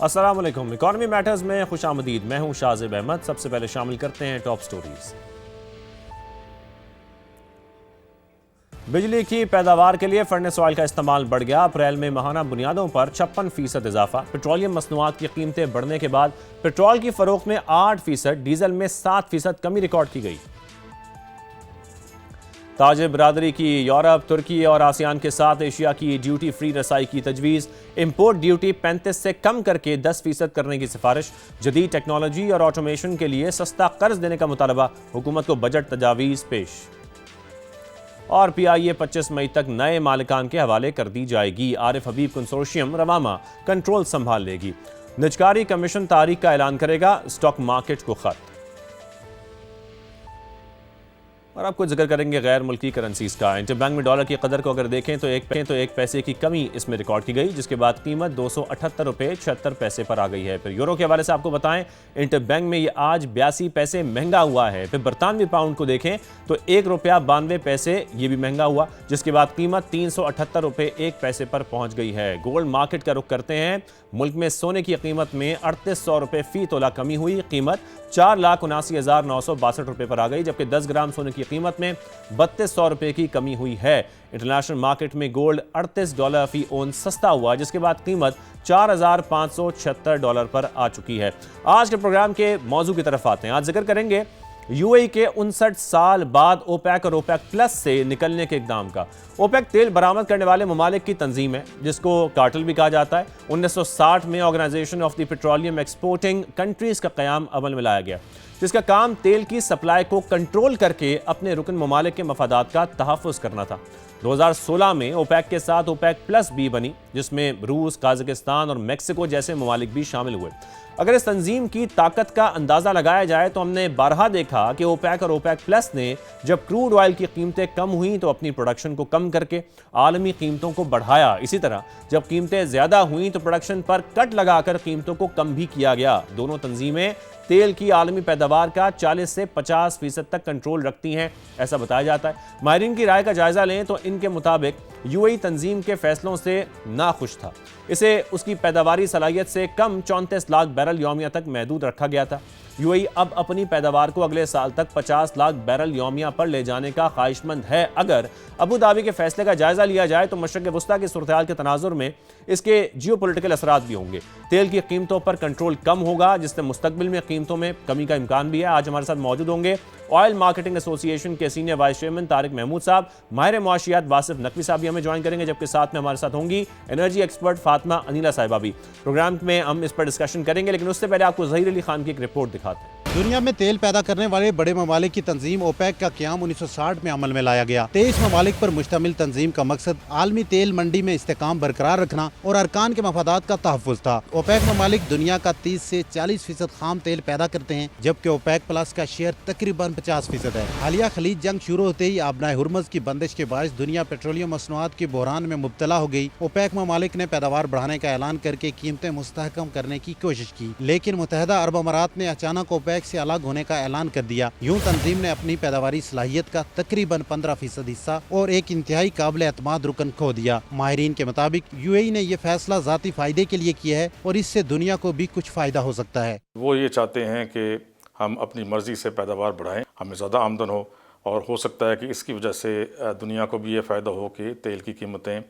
अस्सलाम वालेकुम। Economy matters में खुशामदीद। मैं हूं शाजिब अहमद। सबसे पहले शामिल करते हैं टॉप स्टोरीज। बिजली की पैदावार के लिए फर्नेस ऑयल का इस्तेमाल बढ़ गया। अप्रैल में माहाना बुनियादों पर 56% इजाफा। पेट्रोलियम मसनूआत की कीमतें बढ़ने के बाद पेट्रोल की फरोख्त में 8%, डीजल में 7% कमी रिकॉर्ड की गई। ताजिर बरादरी की यूरोप, तुर्की और आसियान के साथ एशिया की ड्यूटी फ्री रसाई की तजवीज़। इंपोर्ट ड्यूटी 35 से कम करके 10% करने की सिफारिश। जदीद टेक्नोलॉजी और ऑटोमेशन के लिए सस्ता कर्ज देने का मुतालबा। हुकूमत को बजट तजावीज़ पेश। और PIA 25 मई तक नए मालिकान के हवाले कर दी जाएगी। आरिफ हबीब कंसोर्शियम रवामा कंट्रोल संभाल लेगी। निजकारी कमीशन तारीख का ऐलान करेगा। स्टॉक मार्केट को खत। और आपको जिक्र करेंगे गैर मुल्की करेंसीज का। इंटरबैंक में डॉलर की कदर को अगर देखें तो एक पैसे की कमी इसमें रिकॉर्ड की गई, जिसके बाद कीमत 278 रुपये 76 पैसे पर आ गई है। फिर यूरो के हवाले से आपको बताएं, इंटरबैंक में ये आज 82 पैसे महंगा हुआ है। फिर बरतानवी पाउंड को देखें तो 1 रुपया 92 पैसे ये भी महंगा हुआ, जिसके बाद कीमत 378 रुपये 1 पैसे पर पहुंच गई है। गोल्ड मार्केट का रुख करते हैं। मुल्क में सोने की कीमत में 3800 रुपये फी तोला कमी हुई। कीमत 4,79,962 रुपये पर आ गई, जबकि 10 ग्राम सोने की कीमत में 3200 रुपये की कमी हुई है। इंटरनेशनल मार्केट में गोल्ड $38 फी ओन सस्ता हुआ, जिसके बाद कीमत $4,576 पर आ चुकी है। आज के प्रोग्राम के मौजू की तरफ आते हैं। आज जिक्र करेंगे UAE के 59 साल बाद ओपेक और ओपेक प्लस से निकलने के इकदाम का। ओपेक तेल बरामद करने वाले ममालिक की तंजीम है, जिसको कार्टेल भी कहा जाता है। 1960 में organisation of the petroleum exporting countries का क़याम अमल में लाया गया, जिसका काम तेल की सप्लाई को कंट्रोल करके अपने रुकन ममालिक के मफादात का तहफ़्फ़ुज़ करना था। 2016 में ओपेक के साथ ओपेक प्लस भी बनी, जिसमें रूस, काज़ाकिस्तान और मेक्सिको जैसे ममालिक भी शामिल हुए। अगर इस तंजीम की ताकत का अंदाज़ा लगाया जाए तो हमने बारहा देखा कि ओपेक और ओपेक प्लस ने जब क्रूड ऑयल की कीमतें कम हुई तो अपनी प्रोडक्शन को कम करके आलमी कीमतों को बढ़ाया। इसी तरह जब कीमतें ज़्यादा हुई तो प्रोडक्शन पर कट लगाकर कीमतों को कम भी किया गया। दोनों तंजीमें तेल की आलमी पैदावार का 40 से 50% तक कंट्रोल रखती हैं, ऐसा बताया जाता है। माहिरीन की राय का जायजा लें तो इनके मुताबिक UAE तंजीम के फैसलों से नाखुश था। इसे उसकी पैदावारी सलाहियत से कम 34 लाख बैरल यौमिया तक महदूद रखा गया था। UAE अब अपनी पैदावार को अगले साल तक 50 लाख बैरल यौमिया पर ले जाने का ख्वाहिशमंद है। अगर अबू धाबी के फैसले का जायजा लिया जाए तो मशरक़ वस्ता की सूरत हाल के तनाजुर में इसके जियोपॉलिटिकल असरात भी होंगे। तेल की कीमतों पर कंट्रोल कम होगा, जिससे मुस्तकबिल में कीमतों में कमी का इम्कान भी है। आज हमारे साथ मौजूद होंगे ऑयल मार्केटिंग एसोसिएशन के senior vice chairman Tariq Mahmood साहब, माहिर मुआशियात वासिफ नकवी साहब भी हमें ज्वाइन करेंगे, जबकि साथ में हमारे साथ होंगी एनर्जी एक्सपर्ट फातिमा अनीला साहिबा भी। प्रोग्राम में हम इस पर डिस्कशन करेंगे, लेकिन उससे पहले आपको ज़हीर अली खान की एक रिपोर्ट दिखाते हैं। दुनिया में तेल पैदा करने वाले बड़े ममालिक की तंजीम ओपेक का क़याम 1960 में अमल में लाया गया। 23 ममालिक पर मुश्तमिल तंजीम का मकसद आलमी तेल मंडी में इस्तेकाम बरकरार रखना और अरकान के मफादात का तहफ़्फ़ुज़ था। ओपेक ममालिक दुनिया का 30 से 40% खाम तेल पैदा करते हैं, जबकि ओपेक प्लस का शेयर तकरीबन 50% है। हालिया खलीज जंग शुरू होते ही आबनाए हुर्मुज़ की बंदिश के बायस दुनिया पेट्रोलियम मसनूआत के बहरान में मुब्तला हो गई। ओपेक ममालिक ने पैदावार बढ़ाने का ऐलान करके कीमतें मुस्तहकम करने की कोशिश की, लेकिन मुत्तहिदा अरब अमारात ने अचानक ओपेक से अलग होने का ऐलान कर दिया। यूं तंजीम ने अपनी पैदावारी सलाहियत का तकरीबन 15% हिस्सा और एक इंतहाई काबिल एतमाद रुकन खो दिया। माहिरीन के मुताबिक UAE ने यह फैसला जाती फायदे के लिए किया है और इससे दुनिया को भी कुछ फायदा हो सकता है। वो ये चाहते हैं कि हम अपनी मर्जी से पैदावार बढ़ाएं, हमें ज़्यादा आमदन हो, और हो सकता है कि इसकी वजह से दुनिया को भी ये फ़ायदा हो कि तेल की कीमतें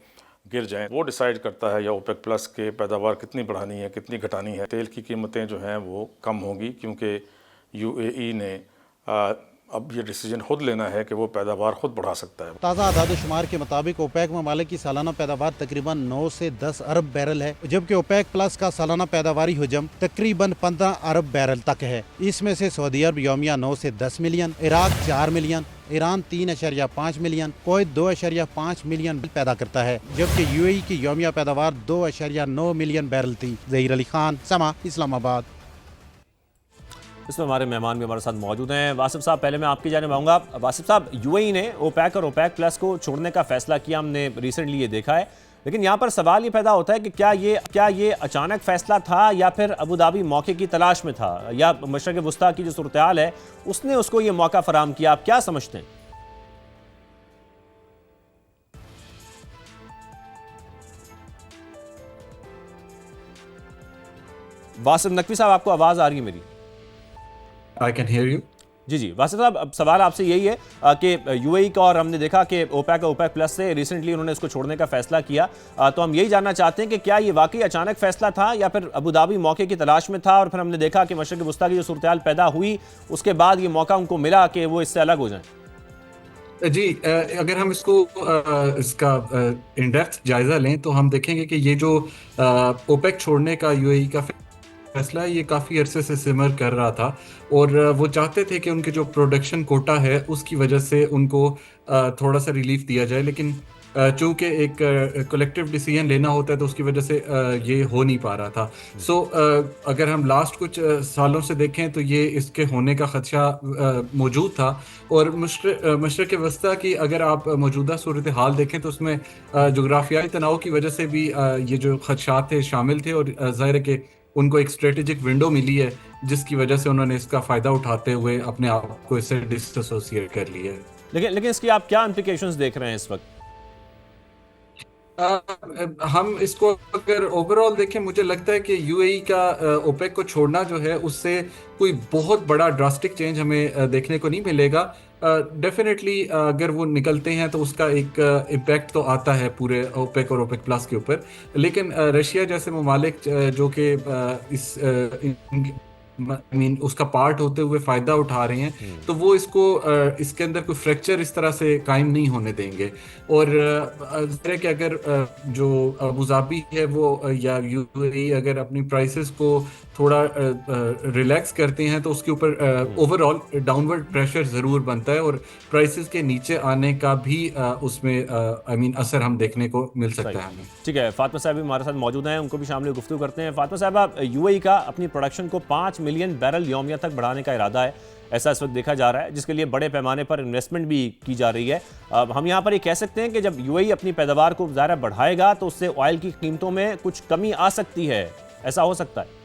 गिर जाएं। वो डिसाइड करता है या ओपेक प्लस के पैदावार कितनी बढ़ानी है, कितनी घटानी है। तेल की कीमतें जो हैं वो कम होंगी, क्योंकि UAE ने अब ये डिसीजन खुद लेना है कि वो पैदावार खुद बढ़ा सकता है। ताज़ा आदाद शुमार के मुताबिक ओपेक ममालिक की सालाना पैदावार तकरीबन 9 से 10 अरब बैरल है, जबकि ओपेक प्लस का सालाना पैदावारी हजम तकरीबन 15 अरब बैरल तक है। इसमें से सऊदी अरब यौमिया 9 से 10 million, Iraq 4 million, Iran 3.5 million, Kuwait 2.5 million पैदा करता है, जबकि UAE की यौमिया पैदावार 2.9 मिलियन बैरल थी। ज़हीर अली खान, समा, इस्लामाबाद। इसमें हमारे मेहमान भी हमारे साथ मौजूद हैं। वासिफ साहब, पहले मैं आपकी जानिब आऊँगा। वासिफ साहब, UAE ने ओपेक और ओपेक प्लस को छोड़ने का फैसला किया, हमने रिसेंटली ये देखा है, लेकिन यहाँ पर सवाल ये पैदा होता है कि क्या ये अचानक फैसला था या फिर अबू धाबी मौके की तलाश में था, या मशरक़ वस्ता की जो सूरत हाल है उसने उसको ये मौका फराम किया? आप क्या समझते हैं? वासिफ नकवी साहब, आपको आवाज़ आ रही है मेरी? I can hear you. जी जी, वासिफ साहब, अब सवाल आपसे यही है कि यूएई का, और हमने देखा कि ओपेक और ओपेक प्लस से रिसेंटली उन्होंने इसको छोड़ने का फैसला किया, तो हम यही जानना चाहते हैं कि क्या ये वाकई अचानक फैसला था या फिर अबू धाबी मौके की तलाश में था और फिर हमने देखा कि मशरिक़ वस्ता की जो सूरत पैदा हुई उसके बाद ये मौका उनको मिला कि वो इससे अलग हो जाएं? जी, अगर हम इसको इसका इन डेप्थ जायजा लें तो हम देखेंगे कि ये जो ओपेक छोड़ने का यूएई का फैसला है, ये काफ़ी अरसे से सिमर कर रहा था और वो चाहते थे कि उनके जो प्रोडक्शन कोटा है उसकी वजह से उनको थोड़ा सा रिलीफ दिया जाए, लेकिन चूंकि एक कलेक्टिव डिसीजन लेना होता है तो उसकी वजह से ये हो नहीं पा रहा था। सो अगर हम लास्ट कुछ सालों से देखें तो ये इसके होने का खदशा मौजूद था और मशरिक़ वस्ता की अगर आप मौजूदा सूरत हाल देखें तो उसमें जोग्राफियाई तनाव की वजह से भी ये जो खदशात थे शामिल थे और ज़ाहिर है कि उनको एक स्ट्रेटेजिक विंडो मिली है जिसकी वजह से उन्होंने इसका फ़ायदा उठाते हुए अपने आप को इससे डिसएसोसिएट कर लिया है। लेकिन इसकी आप क्या इम्प्लीकेशंस देख रहे हैं इस वक्त? हम इसको अगर ओवरऑल देखें, मुझे लगता है कि यूएई का ओपेक को छोड़ना जो है उससे कोई बहुत बड़ा ड्रास्टिक चेंज हमें देखने को नहीं मिलेगा। डेफिनेटली अगर वो निकलते हैं तो उसका एक इम्पैक्ट तो आता है पूरे ओपेक और ओपेक प्लस के ऊपर, लेकिन रशिया जैसे ममालिक जो कि इस उसका पार्ट होते हुए फायदा उठा रहे हैं तो वो इसको इसके अंदर कोई फ्रैक्चर इस तरह से कायम नहीं होने देंगे। और कि अगर जो अबू धाबी है वो या यूएई अगर अपनी प्राइसेस को थोड़ा रिलैक्स करते हैं तो उसके ऊपर ओवरऑल डाउनवर्ड प्रेशर ज़रूर बनता है और प्राइसेस के नीचे आने का भी उसमें असर हम देखने को मिल सकता है हमें। ठीक है, फातिमा साहब भी हमारे साथ मौजूद हैं, उनको भी शामिल गुफ्तगू करते हैं। फातिमा साहब, यूएई का अपनी प्रोडक्शन को 5 मिलियन बैरल यौमिया तक बढ़ाने का इरादा है, ऐसा इस वक्त देखा जा रहा है, जिसके लिए बड़े पैमाने पर इन्वेस्टमेंट भी की जा रही है। हम यहाँ पर ये कह सकते हैं कि जब यूएई अपनी पैदावार को ज़्यादा बढ़ाएगा तो उससे ऑयल की कीमतों में कुछ कमी आ सकती है, ऐसा हो सकता है?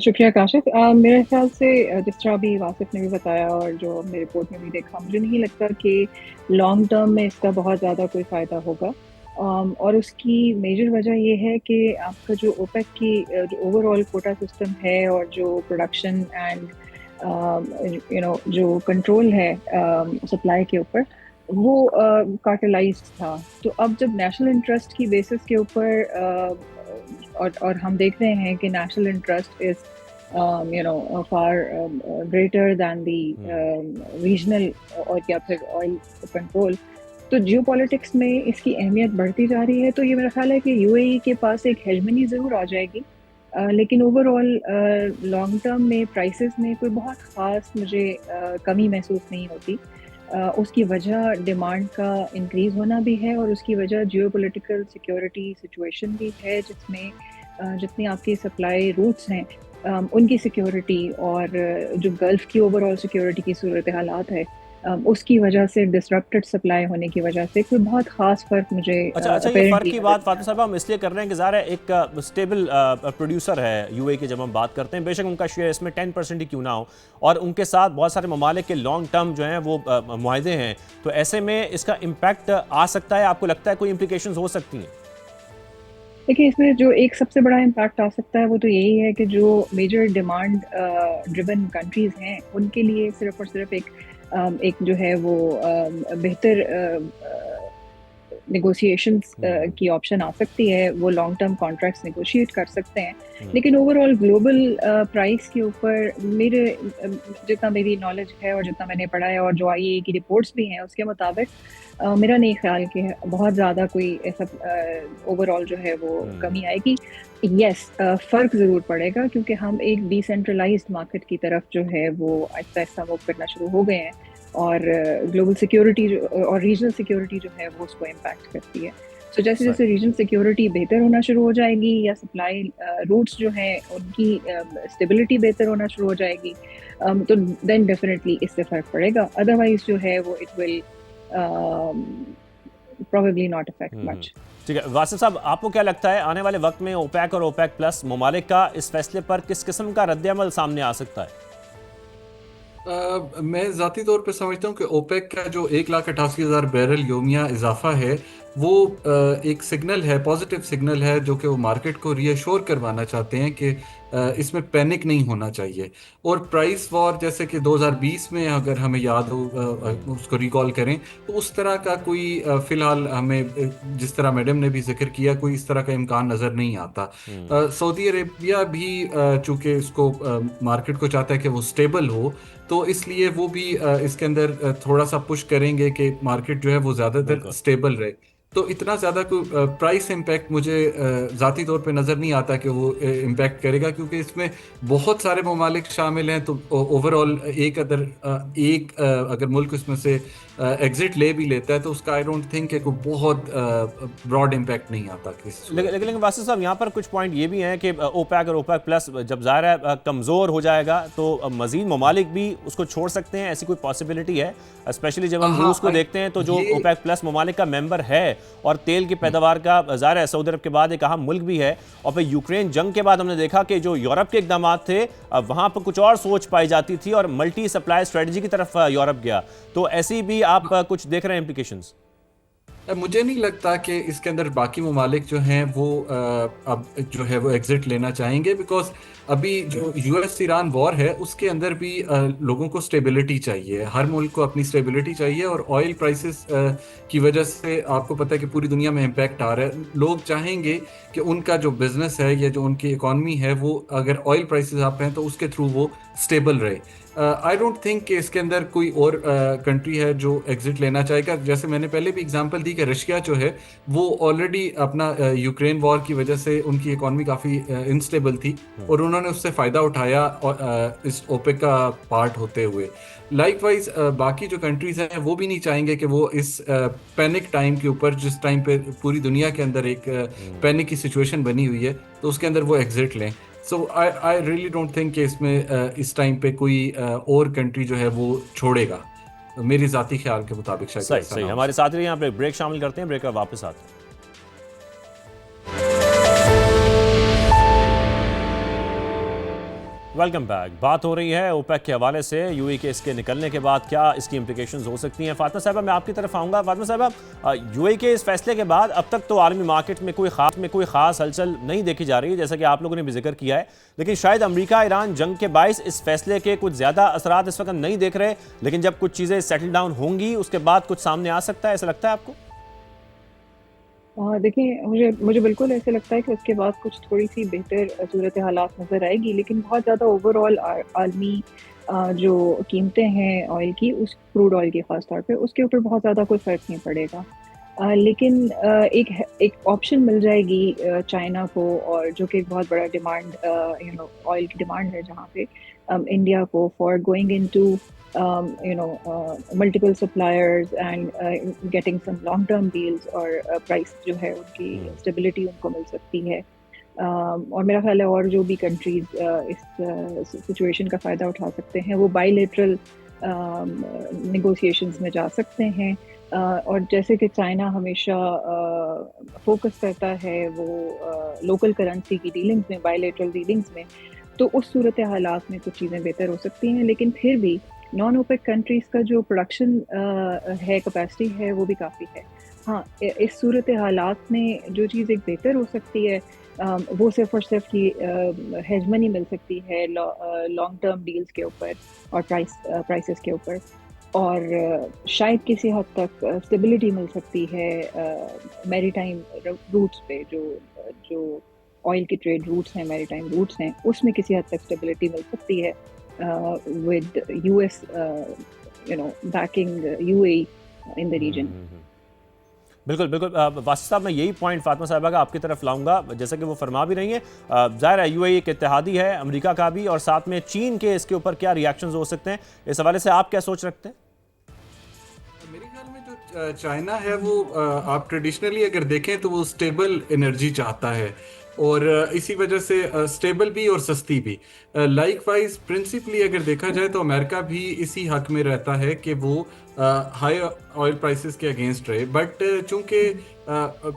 शुक्रिया काशिफ। मेरे ख्याल से जिस तरह अभी वासिफ ने भी बताया और जो हमने रिपोर्ट में भी देखा, मुझे नहीं लगता कि लॉन्ग टर्म में इसका बहुत ज़्यादा कोई फ़ायदा होगा। और उसकी मेजर वजह ये है कि आपका जो ओपेक की जो ओवरऑल कोटा सिस्टम है और जो प्रोडक्शन एंड जो कंट्रोल है सप्लाई के ऊपर, वो कार्टेलाइज्ड था। तो अब जब नेशनल इंटरेस्ट की बेसिस के ऊपर और हम देख रहे हैं कि national interest is far greater than the regional और या फिर ऑयल कंट्रोल, तो जियोपॉलिटिक्स में इसकी अहमियत बढ़ती जा रही है। तो ये मेरा ख्याल है कि यूएई के पास एक हेजमनी ज़रूर आ जाएगी, लेकिन ओवरऑल लॉन्ग टर्म में प्राइसेस में कोई बहुत ख़ास मुझे कमी महसूस नहीं होती। उसकी वजह डिमांड का इंक्रीज़ होना भी है और उसकी वजह जियोपॉलिटिकल सिक्योरिटी सिचुएशन भी है, जिसमें जितनी आपकी सप्लाई रूट्स हैं उनकी सिक्योरिटी और जो गल्फ़ की ओवरऑल सिक्योरिटी की सूरत हालात है, उसकी वजह से डिसरप्टेड सप्लाई होने की वजह से कोई बहुत खास फर्क मुझे ये फर्क की बात फातिमा साहब हम इसलिए कर रहे हैं कि ज़ाहिर है एक स्टेबल प्रोड्यूसर है यूएई की, जब हम बात करते हैं बेशक उनका शेयर इसमें 10% ही क्यों ना हो, और उनके साथ बहुत सारे ममालिक के लॉन्ग टर्म जो हैं वो मुआहदे हैं, तो ऐसे में इसका इम्पैक्ट आ सकता है। आपको लगता है कोई इम्प्लीकेशंस हो सकती हैं? देखिए, इसमें जो एक सबसे बड़ा इम्पैक्ट आ सकता है वो तो यही है कि जो मेजर डिमांड ड्रिवन कंट्रीज़ हैं उनके लिए सिर्फ और सिर्फ एक जो है वो बेहतर नेगोशिएशंस की ऑप्शन आ सकती है, वो लॉन्ग टर्म कॉन्ट्रैक्ट्स नेगोशिएट कर सकते हैं। लेकिन ओवरऑल ग्लोबल प्राइस के ऊपर जितना मेरी नॉलेज है और जितना मैंने पढ़ा है और जो आईईए की रिपोर्ट्स भी हैं उसके मुताबिक मेरा नहीं ख्याल कि बहुत ज़्यादा कोई ऐसा ओवरऑल जो है वो कमी आएगी। यस, फ़र्क ज़रूर पड़ेगा क्योंकि हम एक डिसेंट्रलाइज्ड मार्केट की तरफ जो है वो आहिस्ता आहिस्ता मूव करना शुरू हो गए हैं और ग्लोबल सिक्योरिटी और रीजनल सिक्योरिटी जो है वो उसको इम्पैक्ट करती है। तो जैसे जैसे रीजनल सिक्योरिटी बेहतर होना शुरू हो जाएगी या सप्लाई रूट्स जो हैं उनकी स्टेबिलिटी बेहतर होना शुरू हो जाएगी, तो देन डेफिनेटली इससे फ़र्क पड़ेगा। अदरवाइज जो है वो it will probably not affect much। ठीक है, वासिफ साहब, आपको क्या लगता है आने वाले वक्त में ओपेक और ओपेक प्लस ममालिक का इस फैसले पर किस किस्म का रद्द-ए-अमल सामने आ सकता है? मैं ज़ाती तौर पे समझता हूँ कि ओपेक का जो 1,88,000 बैरल योमिया इजाफा है वो एक सिग्नल है, पॉजिटिव सिग्नल है, जो कि वो मार्केट को रीअश्योर करवाना चाहते हैं कि इसमें पैनिक नहीं होना चाहिए। और प्राइस वॉर जैसे कि 2020 में अगर हमें याद हो, उसको रिकॉल करें, तो उस तरह का कोई फिलहाल हमें जिस तरह मैडम ने भी जिक्र किया, कोई इस तरह का इम्कान नज़र नहीं आता। सऊदी अरेबिया भी चूंकि इसको मार्केट को चाहता है कि वो स्टेबल हो, तो इसलिए वो भी इसके अंदर थोड़ा सा पुश करेंगे कि मार्केट जो है वो ज़्यादातर स्टेबल रहे। तो इतना ज़्यादा कोई प्राइस इम्पैक्ट मुझे ज़ाती तौर पे नज़र नहीं आता कि वो इम्पैक्ट करेगा, क्योंकि इसमें बहुत सारे ममालिक शामिल हैं। तो ओवरऑल अगर मुल्क इसमें से एग्जिट ले भी लेता है, तो उसका आई डोंट थिंक कि कोई बहुत ब्रॉड इम्पैक्ट नहीं आता लेकिन वासिफ साहब, यहाँ पर कुछ पॉइंट ये भी हैं कि ओपेक और ओपेक प्लस जब ज़ाहिर है कमज़ोर हो जाएगा तो मज़ीद ममालिक भी उसको छोड़ सकते हैं, ऐसी कोई पॉसिबिलिटी है? स्पेशली जब हम रूस को देखते हैं तो जो ओपेक प्लस ममालिक का मेंबर है और तेल की पैदावार का ज़ाहिर है सऊदी अरब के बाद एक अहम मुल्क भी है, और फिर यूक्रेन जंग के बाद हमने देखा कि जो यूरोप के इकदाम थे वहाँ पर कुछ और सोच पाई जाती थी और मल्टी सप्लाई स्ट्रेटजी की तरफ यूरोप गया। तो ऐसी भी आप कुछ देख रहे हैं इम्प्लीकेशंस? मुझे नहीं लगता कि इसके अंदर बाकी ममालिक जो हैं वो अब जो है वो एग्जिट लेना चाहेंगे, बिकॉज अभी जो यूएस ईरान वॉर है उसके अंदर भी लोगों को स्टेबिलिटी चाहिए, हर मुल्क को अपनी स्टेबिलिटी चाहिए। और ऑयल प्राइसेस की वजह से आपको पता है कि पूरी दुनिया में इम्पैक्ट आ रहा है। लोग चाहेंगे कि उनका जो बिजनेस है या जो उनकी इकॉनमी है वो अगर ऑयल प्राइसेस अप हैं तो उसके थ्रू वो स्टेबल रहे। आई डोंट थिंक कि इसके अंदर कोई और कंट्री है जो एग्जिट लेना चाहेगा। जैसे मैंने पहले भी एग्जांपल दी कि रशिया जो है वो ऑलरेडी अपना यूक्रेन वॉर की वजह से उनकी इकॉनमी काफ़ी इनस्टेबल थी और उन्होंने उससे फ़ायदा उठाया इस ओपेक का पार्ट होते हुए। लाइकवाइज बाकी जो कंट्रीज हैं वो भी नहीं चाहेंगे कि वो इस पैनिक टाइम के ऊपर, जिस टाइम पे पूरी दुनिया के अंदर एक पैनिक की सिचुएशन बनी हुई है, तो उसके अंदर वो एग्जिट लें। सो आई रियली डोंट थिंक कि इसमें इस टाइम पे कोई और कंट्री जो है वो छोड़ेगा, मेरी ज़ाती ख्याल के मुताबिक। शायद सही। हमारे साथ रहिए, यहाँ पे ब्रेक शामिल करते हैं, ब्रेक का वापस आते हैं। Welcome back. बात हो रही है ओपेक के हवाले से, यूएई के इसके निकलने के बाद क्या इसकी इंप्लीकेशंस हो सकती हैं। फातिमा साहबा, मैं आपकी तरफ आऊँगा। फातिमा साहबा, यूएई के इस फैसले के बाद अब तक तो आलमी मार्केट में कोई खास हलचल नहीं देखी जा रही है, जैसा कि आप लोगों ने भी जिक्र किया है, लेकिन शायद अमेरिका ईरान जंग के बायस इस फैसले के कुछ ज़्यादा असरात इस वक्त नहीं देख रहे, लेकिन जब कुछ चीज़ें सेटल डाउन होंगी उसके बाद कुछ सामने आ सकता है, ऐसा लगता है आपको? देखिए, मुझे बिल्कुल ऐसे लगता है कि उसके बाद कुछ थोड़ी सी बेहतर सूरत हालात नज़र आएगी, लेकिन बहुत ज़्यादा ओवरऑल आलमी जो कीमतें हैं ऑयल की, उस क्रूड ऑयल की ख़ास तौर पे, उसके ऊपर बहुत ज़्यादा कोई फ़र्क नहीं पड़ेगा। लेकिन एक ऑप्शन मिल जाएगी चाइना को, और जो कि एक बहुत बड़ा डिमांड ऑयल की डिमांड है जहाँ पे इंडिया को, for going into multiple suppliers and getting some long term deals, और प्राइस जो है उनकी स्टेबिलिटी उनको मिल सकती है। और मेरा ख्याल है और जो भी कंट्रीज इस सिचुएशन का फ़ायदा उठा सकते हैं वो बायलैटरल नेगोशिएशंस में जा सकते हैं। और जैसे कि चाइना हमेशा फोकस करता है वो लोकल करेंसी की डीलिंग्स में, बायलैटरल डीलिंग्स में, तो उस सूरत हालात में कुछ चीज़ें बेहतर हो सकती हैं। लेकिन फिर भी नॉन ओपेक कंट्रीज़ का जो प्रोडक्शन है, कैपेसिटी है, वो भी काफ़ी है। हाँ, इस सूरत हालात में जो चीज़ एक बेहतर हो सकती है वो सिर्फ और सिर्फ की हेजमनी मिल सकती है लॉन्ग टर्म डील्स के ऊपर और प्राइसेस के ऊपर, और शायद किसी हद तक स्टेबिलिटी मिल सकती है मैरीटाइम रूट्स पे, जो ऑयल की ट्रेड रूट्स हैं, मैरीटाइम रूट्स हैं, उसमें किसी हद तक स्टेबिलिटी मिल सकती है with US backing UAE in the region। बिल्कुल। वासिफ साहब, मैं यही पॉइंट फातिमा साहिबा का आपकी तरफ लाऊंगा, जैसा कि वो फरमा भी रही हैं। ज़ाहिर है यूएई एक इत्तेहादी है अमेरिका का भी, और साथ में चीन के इसके ऊपर क्या रिएक्शंस हो सकते हैं, इस हवाले से आप क्या सोच रखते हैं? मेरे ख्याल में जो चाइना है वो आप ट्रेडिशनली अगर देखें तो वो स्टेबल एनर्जी चाहता है, और इसी वजह से स्टेबल भी और सस्ती भी। लाइकवाइज प्रिंसिपली अगर देखा जाए तो अमेरिका भी इसी हक में रहता है कि वो हाई ऑयल प्राइसेस के अगेंस्ट रहे। बट चूंकि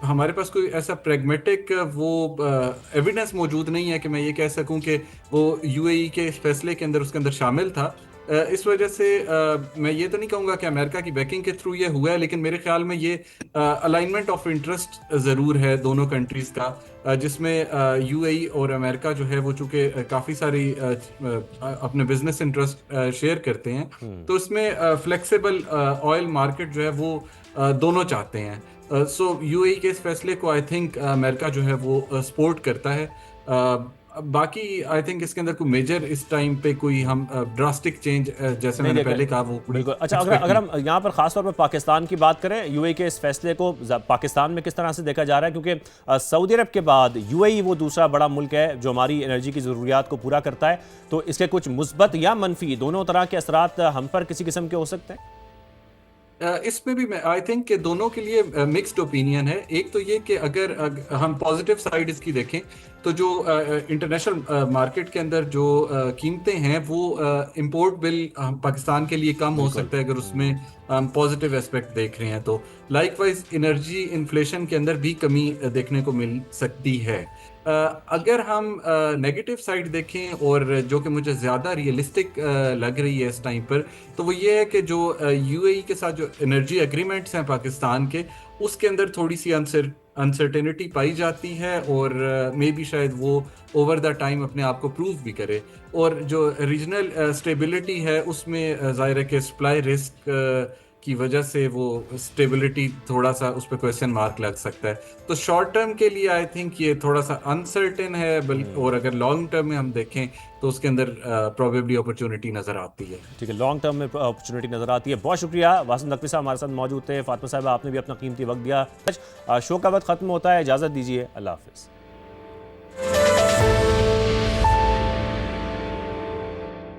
हमारे पास कोई ऐसा प्रैग्मेटिक वो एविडेंस मौजूद नहीं है कि मैं ये कह सकूं कि वो यूएई के इस फैसले के अंदर उसके अंदर शामिल था। इस वजह से मैं ये तो नहीं कहूँगा कि अमेरिका की बैकिंग के थ्रू ये हुआ है, लेकिन मेरे ख्याल में ये अलाइनमेंट ऑफ इंटरेस्ट ज़रूर है दोनों कंट्रीज़ का, जिसमें यूएई और अमेरिका जो है वो चूँकि काफ़ी सारी अपने बिजनेस इंटरेस्ट शेयर करते हैं, तो इसमें फ्लेक्सिबल ऑयल मार्केट जो है वो दोनों चाहते हैं। सो यूएई के इस फैसले को आई थिंक अमेरिका जो है वो सपोर्ट करता है। बाकी आई थिंक इसके अंदर कोई मेजर इस टाइम पे कोई हम ड्रास्टिक चेंज जैसे मैंने पहले कहा वो बिल्कुल। अच्छा, अगर हम यहाँ पर खासतौर पर पाकिस्तान की बात करें, यूएई के इस फैसले को पाकिस्तान में किस तरह से देखा जा रहा है, क्योंकि सऊदी अरब के बाद यूएई वो दूसरा बड़ा मुल्क है जो हमारी एनर्जी की ज़रूरियात को पूरा करता है, तो इसके कुछ मुस्बत या मनफी दोनों तरह के असरात हम पर किसी किस्म के हो सकते हैं? इसमें भी मैं आई थिंक कि दोनों के लिए मिक्स्ड ओपिनियन है। एक तो ये कि अगर हम पॉजिटिव साइड इसकी देखें तो जो इंटरनेशनल मार्केट के अंदर जो कीमतें हैं वो इंपोर्ट बिल पाकिस्तान के लिए कम हो सकता है अगर उसमें हम पॉजिटिव एस्पेक्ट देख रहे हैं तो। लाइकवाइज एनर्जी इन्फ्लेशन के अंदर भी कमी देखने को मिल सकती है। अगर हम नेगेटिव साइड देखें और जो कि मुझे ज़्यादा रियलिस्टिक लग रही है इस टाइम पर, तो वो ये है कि जो यूएई के साथ जो एनर्जी एग्रीमेंट्स हैं पाकिस्तान के, उसके अंदर थोड़ी सी अनसर्टेनिटी पाई जाती है और मे बी शायद वो ओवर द टाइम अपने आप को प्रूव भी करे। और जो रीजनल स्टेबिलिटी है उसमें ज़ाहिर है कि सप्लाई रिस्क की वजह से वो स्टेबिलिटी थोड़ा सा उस पर क्वेश्चन मार्क लग सकता है। तो शॉर्ट टर्म के लिए आई थिंक ये थोड़ा सा अनसर्टेन है, और अगर लॉन्ग टर्म में हम देखें तो उसके अंदर प्रोबेबली अपॉर्चुनिटी नज़र आती है। ठीक है, लॉन्ग टर्म में अपॉर्चुनिटी नज़र आती है। बहुत शुक्रिया, वासिम नकवी साहब हमारे साथ मौजूद थे। फातिमा साहब, आपने भी अपना कीमती वक्त दिया। शो का वक्त ख़त्म होता है, इजाज़त दीजिए, अल्लाह हाफ़िज़।